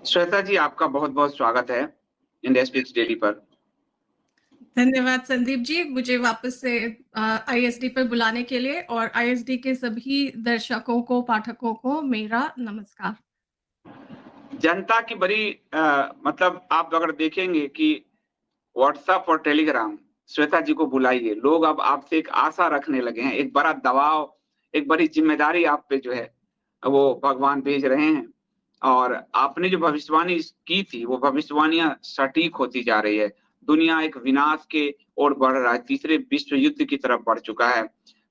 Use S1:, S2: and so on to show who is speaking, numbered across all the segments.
S1: श्वेता जी, आपका बहुत-बहुत स्वागत है इंडिया स्पीक्स डेली पर।
S2: धन्यवाद संदीप जी, मुझे वापस से आईएसडी पर बुलाने के लिए और आईएसडी के सभी दर्शकों को, पाठकों को मेरा नमस्कार।
S1: जनता की बड़ी मतलब आप अगर देखेंगे कि व्हाट्सएप और टेलीग्राम श्वेता जी को बुलाइए, लोग अब आपसे एक आशा रखने लगे हैं, एक बड़ा दबाव, एक बड़ी ज़िम्मेदारी आप पे जो है, वो भगवान भेज रहे हैं और आपने जो भविष्यवाणी की थी, वो भविष्यवाणियाँ सटीक होती जा रही है। दुनिया एक विनाश के ओर बढ़ रहा है, तीसरे विश्व युद्ध की तरफ बढ़ चुका है।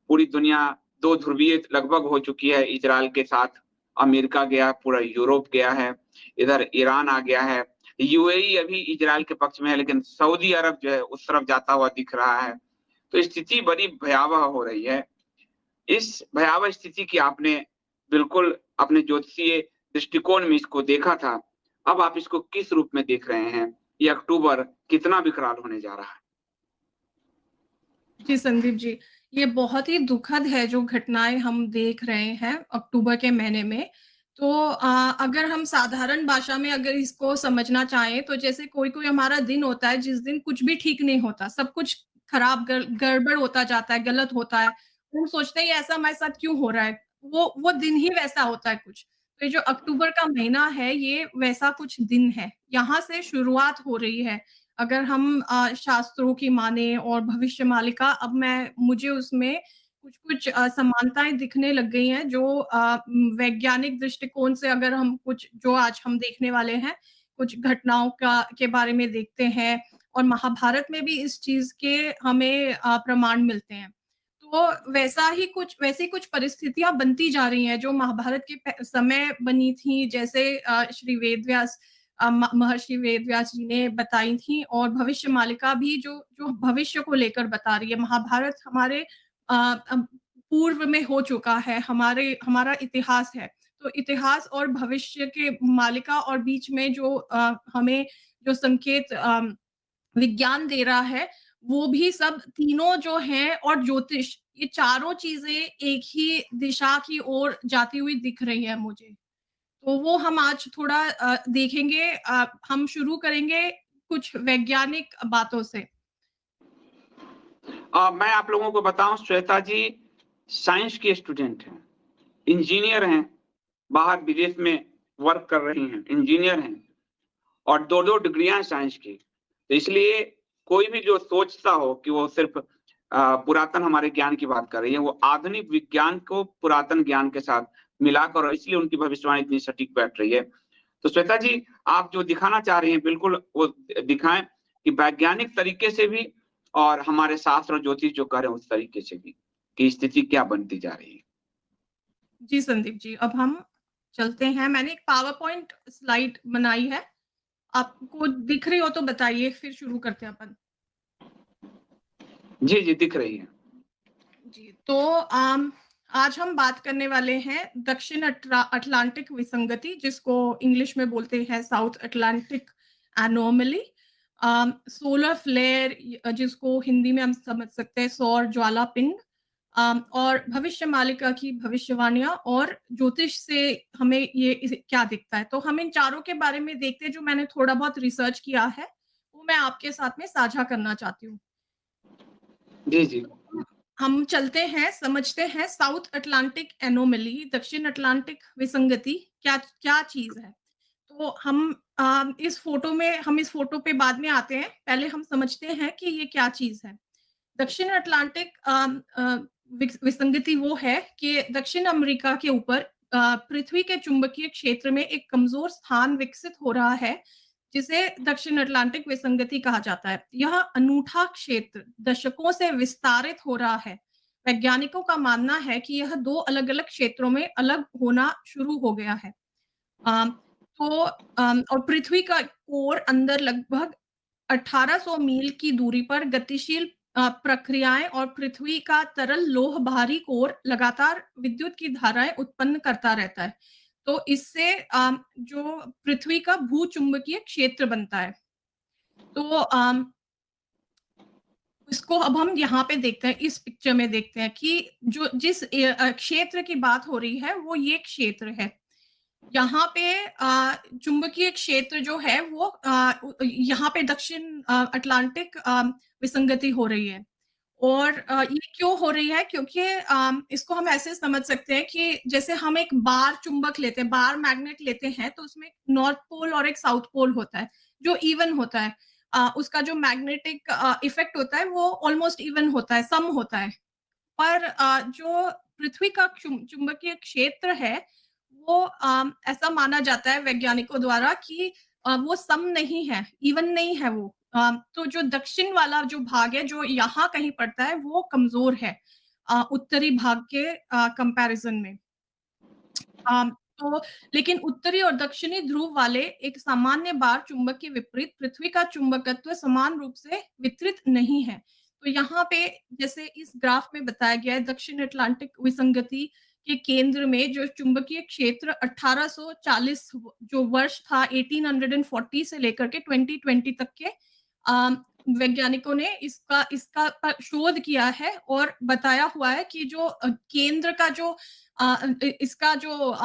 S1: पूरी दुनिया 2 ध्रुवीय लगभग हो चुकी है, इज़राइल के साथ अमेरिका गया, पूरा यूरोप गया है, इधर ईरान आ गया है। यूएई अभी इज़राइल के पक्ष में है, लेकिन सऊदी अरब जो है उस तरफ जाता हुआ दिख रहा है। तो स्थिति बड़ी भयावह हो रही है। इस भयावह स्थिति की आपने बिल्कुल अपने ज्योतिषीय दृष्टिकोण में इसको देखा था। अब आप इसको किस रूप में देख रहे हैं? ये अक्टूबर कितना विकराल होने जा रहा है?
S2: जी संदीप जी, ये बहुत ही दुखद है जो घटनाएँ हम देख रहे हैं अक्टूबर के महीने में। तो अगर हम साधारण भाषा में अगर इसको समझना चाहें तो जैसे कोई-कोई हमारा दिन होता है जिस दिन कुछ भी ठीक नहीं होता, सब कुछ खराब गड़बड़ होता जाता है, गलत होता है। हम सोचते हैं ये ऐसा हमारे साथ क्यों हो रहा है? वो दिन ही वैसा होता है कुछ। तो ये जो अक्टूबर का महीना है ये वैसा कुछ दिन है। यहाँ से शुरुआत हो रही है। अगर हम शास्त्रों की माने और भविष्यमालिका अब मुझे उसमें कुछ-कुछ समानताएँ दिखने लग गई हैं जो वैज्ञानिक दृष्टिकोण से अगर हम कुछ जो आज हम देखने वाले हैं, कुछ घटनाओं का के बारे में देखते हैं और महाभारत में भी इस चीज़ के हमें प्रमाण मिलते हैं। तो वैसी कुछ परिस्थितियाँ बनती जा रही हैं जो महाभारत के समय बनी थी जैसे श्री वेदव्यास महर्षि वेदव्यास जी ने बताई थी और भविष्यमालिका भी जो जो भविष्य को लेकर बता रही है। महाभारत हमारे पूर्व में हो चुका है, हमारा इतिहास है। तो इतिहास और भविष्य के मालिका और बीच में जो हमें जो संकेत विज्ञान दे रहा है, वो भी सब तीनों जो हैं और ज्योतिष, ये चारों चीज़ें एक ही दिशा की ओर जाती हुई दिख रही हैं मुझे। तो वो हम आज थोड़ा देखेंगे हम शुरू करेंगे कुछ वैज्ञानिक बातों से।
S1: मैं आप लोगों को बताऊँ श्वेता जी साइंस की स्टूडेंट हैं, इंजीनियर हैं, बाहर विदेश में वर्क कर रही हैं, इंजीनियर हैं और 2-2 डिग्रियाँ हैं साइंस की। तो इसलिए कोई भी जो सोचता हो कि वो सिर्फ़ पुरातन हमारे ज्ञान की बात कर रही है, वो आधुनिक विज्ञान को पुरातन ज्ञान के साथ मिलाकर और इसलिए उनकी भविष्यवाणी इतनी सटीक बैठ रही है। तो श्वेता जी, आप जो दिखाना चाह रही हैं बिल्कुल वो दिखाएँ कि वैज्ञानिक तरीके से भी और हमारे शास्त्र और ज्योतिष जो कह रहे हैं उस तरीके से भी, कि स्थिति क्या बनती जा रही है।
S2: जी, संदीप जी, अब हम चलते हैं। मैंने एक पावर पॉइंट स्लाइड बनाई है। आपको दिख रही हो तो बताइए, फिर शुरू करते हैं अपन।
S1: जी, जी, दिख रही है।
S2: जी, तो आज हम बात करने वाले हैं दक्षिण अटलांटिक विसंगति जिसको इंग्लिश में बोलते हैं south Atlantic anomaly. Solar flare जिसको हिंदी में हम समझ सकते हैं सौर ज्वाला पिंड। और भविष्यमालिका की भविष्यवाणियाँ और ज्योतिष से हमें ये क्या दिखता है। तो हम इन चारों के बारे में देखते हैं जो मैंने थोड़ा बहुत रिसर्च किया है, वो मैं आपके साथ में साझा करना चाहती हूँ।
S1: जी, जी।
S2: हम चलते हैं, समझते हैं साउथ अटलांटिक एनोमली दक्षिण अटलांटिक विसंगति क्या क्या चीज़ है। तो हम इस फ़ोटो पे बाद में आते हैं। पहले हम समझते हैं कि ये क्या चीज़ है। दक्षिण अटलांटिक विसंगति वो है कि दक्षिण अमेरिका के ऊपर पृथ्वी के चुंबकीय क्षेत्र में एक कमज़ोर स्थान विकसित हो रहा है, जिसे दक्षिण अटलांटिक विसंगति कहा जाता है। यह अनूठा क्षेत्र दशकों से विस्तारित हो रहा है। वैज्ञानिकों का मानना है कि यह 2 अलग-अलग क्षेत्रों में अलग होना शुरू हो गया है। अम, और पृथ्वी का कोर अंदर लगभग 1800 मील की दूरी पर गतिशील प्रक्रियाएँ और पृथ्वी का तरल लोह बाहरी कोर लगातार विद्युत की धाराएँ उत्पन्न करता रहता है। तो इससे जो पृथ्वी का भूचुम्बकीय क्षेत्र बनता है। तो इसको अब हम यहाँ पे देखते हैं, इस पिक्चर में देखते हैं कि जो जिस क्षेत्र की बात हो रही है, वो ये क्षेत्र है। यहाँ पे चुंबकीय क्षेत्र जो है वो यहाँ पे दक्षिण अटलांटिक विसंगति हो रही है। और ये क्यों हो रही है? क्योंकि इसको हम ऐसे समझ सकते हैं कि जैसे हम एक बार चुंबक लेते हैं, बार मैग्नेट लेते हैं, तो उसमें नॉर्थ पोल और एक साउथ पोल होता है, जो इवन होता है। उसका जो मैग्नेटिक इफ़ेक्ट होता है, वो ऑलमोस्ट इवन होता है, सम होता है। पर जो पृथ्वी का चुंबकीय क्षेत्र है, वो ऐसा माना जाता है वैज्ञानिकों द्वारा कि वो सम नहीं है, इवन नहीं है वो। तो जो दक्षिण वाला जो भाग है, जो यहाँ कहीं पड़ता है, वो कमज़ोर है उत्तरी भाग के कंपैरिज़न में। तो लेकिन उत्तरी और दक्षिणी ध्रुव वाले एक सामान्य बार चुंबक के विपरीत पृथ्वी का चुंबकत्व समान रूप से वितरित नहीं है। तो यहाँ पे जैसे इस ग्राफ में बताया गया है दक्षिण अटलांटिक विसंगति के केंद्र में जो चुंबकीय क्षेत्र 1840 जो वर्ष था 1840 से लेकर के 2020 तक के अ, वैज्ञानिकों ने इसका इसका पर शोध किया है और बताया हुआ है कि जो केंद्र का जो इसका जो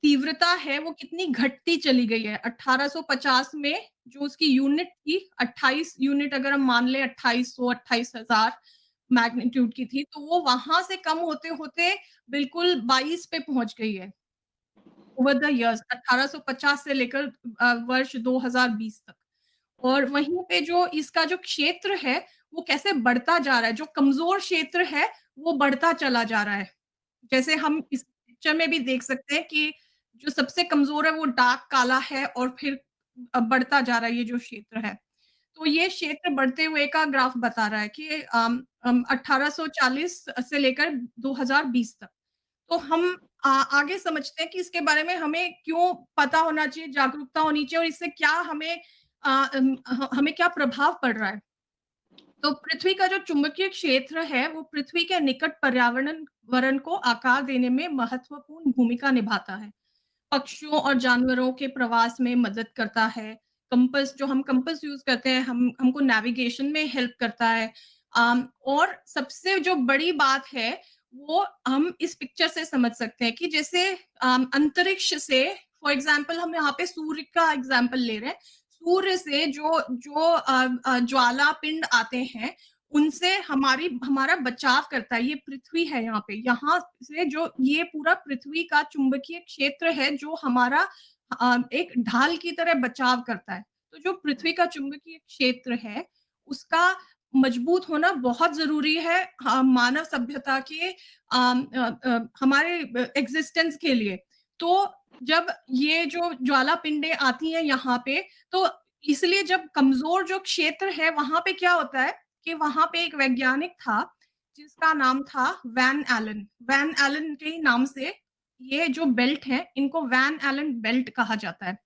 S2: तीव्रता है वो कितनी घटती चली गई है। 1850 में जो उसकी यूनिट थी 28 यूनिट अगर हम मान लें 2800 28,000 मैग्नीट्यूड की थी, तो वो वहाँ से कम होते-होते बिल्कुल 22 पे पहुँच गई है। ओवर द इयर्स 1850 से लेकर वर्ष 2020 तक। और वहीं पे जो इसका जो क्षेत्र है, वो कैसे बढ़ता जा रहा है, जो कमज़ोर क्षेत्र है, वो बढ़ता चला जा रहा है। जैसे हम इस पिक्चर में भी देख सकते हैं कि जो सबसे कमज़ोर है वो डार्क काला है और फिर बढ़ता जा रहा है ये जो क्षेत्र है। तो ये क्षेत्र बढ़ते हुए का ग्राफ बता रहा है कि 1840 से लेकर 2020 तक। तो हम आगे समझते हैं कि इसके बारे में हमें क्यों पता होना चाहिए, जागरूकता होनी चाहिए और इससे क्या हमें हमें क्या प्रभाव पड़ रहा है। तो पृथ्वी का जो चुंबकीय क्षेत्र है, वो पृथ्वी के निकट पर्यावरण वरण को आकार देने में महत्वपूर्ण भूमिका निभाता है। पक्षियों और जानवरों के प्रवास में मदद करता है। कंपास जो हम कंपास यूज़ करते हैं, हम हमको नेविगेशन में हेल्प करता है। और सबसे जो बड़ी बात है, वो हम इस पिक्चर से समझ सकते हैं कि जैसे अंतरिक्ष से फॉर एग्ज़ाम्पल हम यहाँ पे सूर्य का एग्ज़ाम्पल ले रहे हैं। सूर्य से जो जो ज्वाला पिंड आते हैं, उनसे हमारा बचाव करता है, ये पृथ्वी है यहाँ पे। यहाँ से जो ये पूरा पृथ्वी का चुंबकीय क्षेत्र है, जो हमारा एक ढाल की तरह बचाव करता है। तो जो पृथ्वी का चुंबकीय क्षेत्र है, उसका मजबूत होना बहुत ज़रूरी है मानव सभ्यता के हमारे एक्ज़िस्टेंस के लिए। तो जब ये जो ज्वाला पिंडें आती हैं यहाँ पे, तो इसलिए जब कमज़ोर जो क्षेत्र है, वहाँ पे क्या होता है कि वहाँ पे एक वैज्ञानिक था, जिसका नाम था वैन एलन। वैन एलन के ही नाम से ये जो बेल्ट है, इनको वैन एलन बेल्ट कहा जाता है।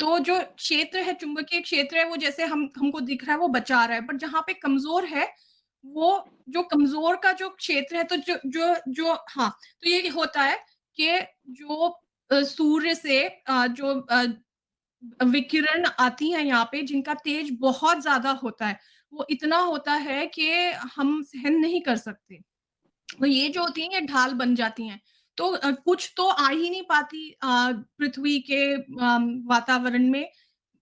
S2: तो जो क्षेत्र है, चुंबकीय क्षेत्र है, वो जैसे हमको दिख रहा है, वो बचा रहा है, बट जहाँ पे कमज़ोर है, वो जो कमज़ोर का जो क्षेत्र है, तो जो जो जो हाँ, तो ये होता है कि जो सूर्य से जो विकिरण आती हैं यहाँ पे जिनका तेज बहुत ज़्यादा होता है, वो इतना होता है कि हम सहन नहीं कर सकते। तो ये जो होती हैं ये ढाल बन जाती हैं। तो कुछ तो आ ही नहीं पाती पृथ्वी के वातावरण में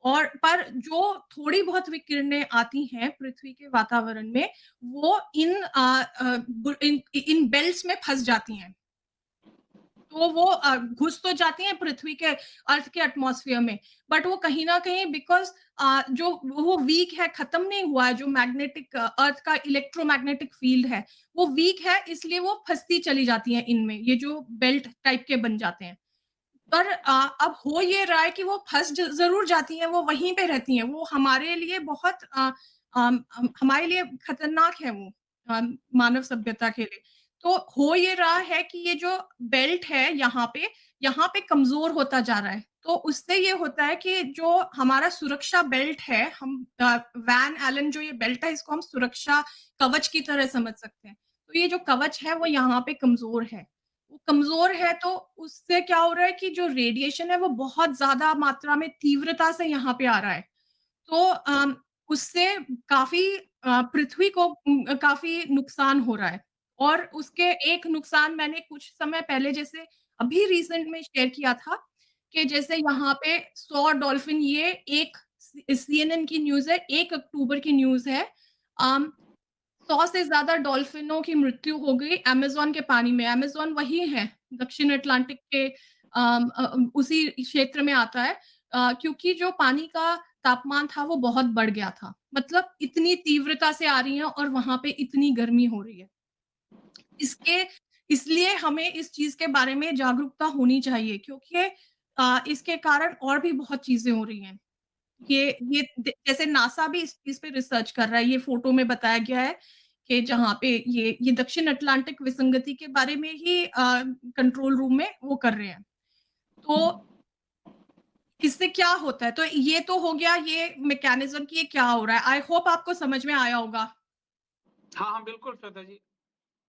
S2: और पर जो थोड़ी बहुत विकिरणें आती हैं पृथ्वी के वातावरण में, वो इन बेल्ट्स में फँस जाती हैं। तो वो घुस तो जाती हैं पृथ्वी के अर्थ के एटमॉस्फेयर में, बट वो कहीं न कहीं बिकॉज़ जो वो वीक है, खत्म नहीं हुआ है, जो मैग्नेटिक अर्थ का इलेक्ट्रोमैग्नेटिक फ़ील्ड है, वो वीक है इसलिए वो फँसती चली जाती हैं इनमें, ये जो बेल्ट टाइप के बन जाते हैं। पर अब हो ये रहा है कि वो फँस ज ज़रूर जाती हैं, वो वहीं पे रहती हैं, वो हमारे लिए बहुत हमारे लिए खतरनाक है वो मानव सभ्यता के लिए। तो हो ये रहा है कि ये जो बेल्ट है यहाँ पे कमज़ोर होता जा रहा है। तो उससे ये होता है कि जो हमारा सुरक्षा बेल्ट है, हम वैन एलन जो ये बेल्ट है, इसको हम सुरक्षा कवच की तरह समझ सकते हैं। तो ये जो कवच है, वो यहाँ पे कमज़ोर है। वो कमज़ोर है तो उससे क्या हो रहा है कि जो रेडिएशन है वो बहुत ज़्यादा मात्रा में तीव्रता से यहाँ पे आ रहा है। तो उससे काफ़ी पृथ्वी को काफ़ी नुकसान हो रहा है। और उसके एक नुकसान मैंने कुछ समय पहले जैसे अभी रिसेंट में शेयर किया था कि जैसे यहाँ पे 100 डॉल्फिन, ये एक सीएनएन की न्यूज़ है, 1 अक्टूबर की न्यूज़ है। 100 से ज़्यादा डॉल्फिनों की मृत्यु हो गई अमेज़न के पानी में। अमेज़न वही है, दक्षिण अटलांटिक के उसी क्षेत्र में आता है, क्योंकि जो पानी का तापमान था वो बहुत बढ़ गया था। मतलब इतनी तीव्रता से आ रही है और वहाँ पे इतनी गर्मी हो रही है। इसके इसलिए हमें इस चीज़ के बारे में जागरूकता होनी चाहिए, क्योंकि इसके कारण और भी बहुत चीज़ें हो रही हैं। जैसे नासा भी इस चीज़ पे रिसर्च कर रहा है, ये फ़ोटो में बताया गया है कि जहाँ पे ये दक्षिण अटलांटिक विसंगति के बारे में ही कंट्रोल रूम में वो कर रहे हैं। तो इससे क्या होता है? तो ये तो हो गया ये मैकेनिज़्म कि ये क्या हो रहा है। आई होप आपको समझ में आया होगा।
S1: हाँ, हाँ, बिल्कुल श्वेता जी।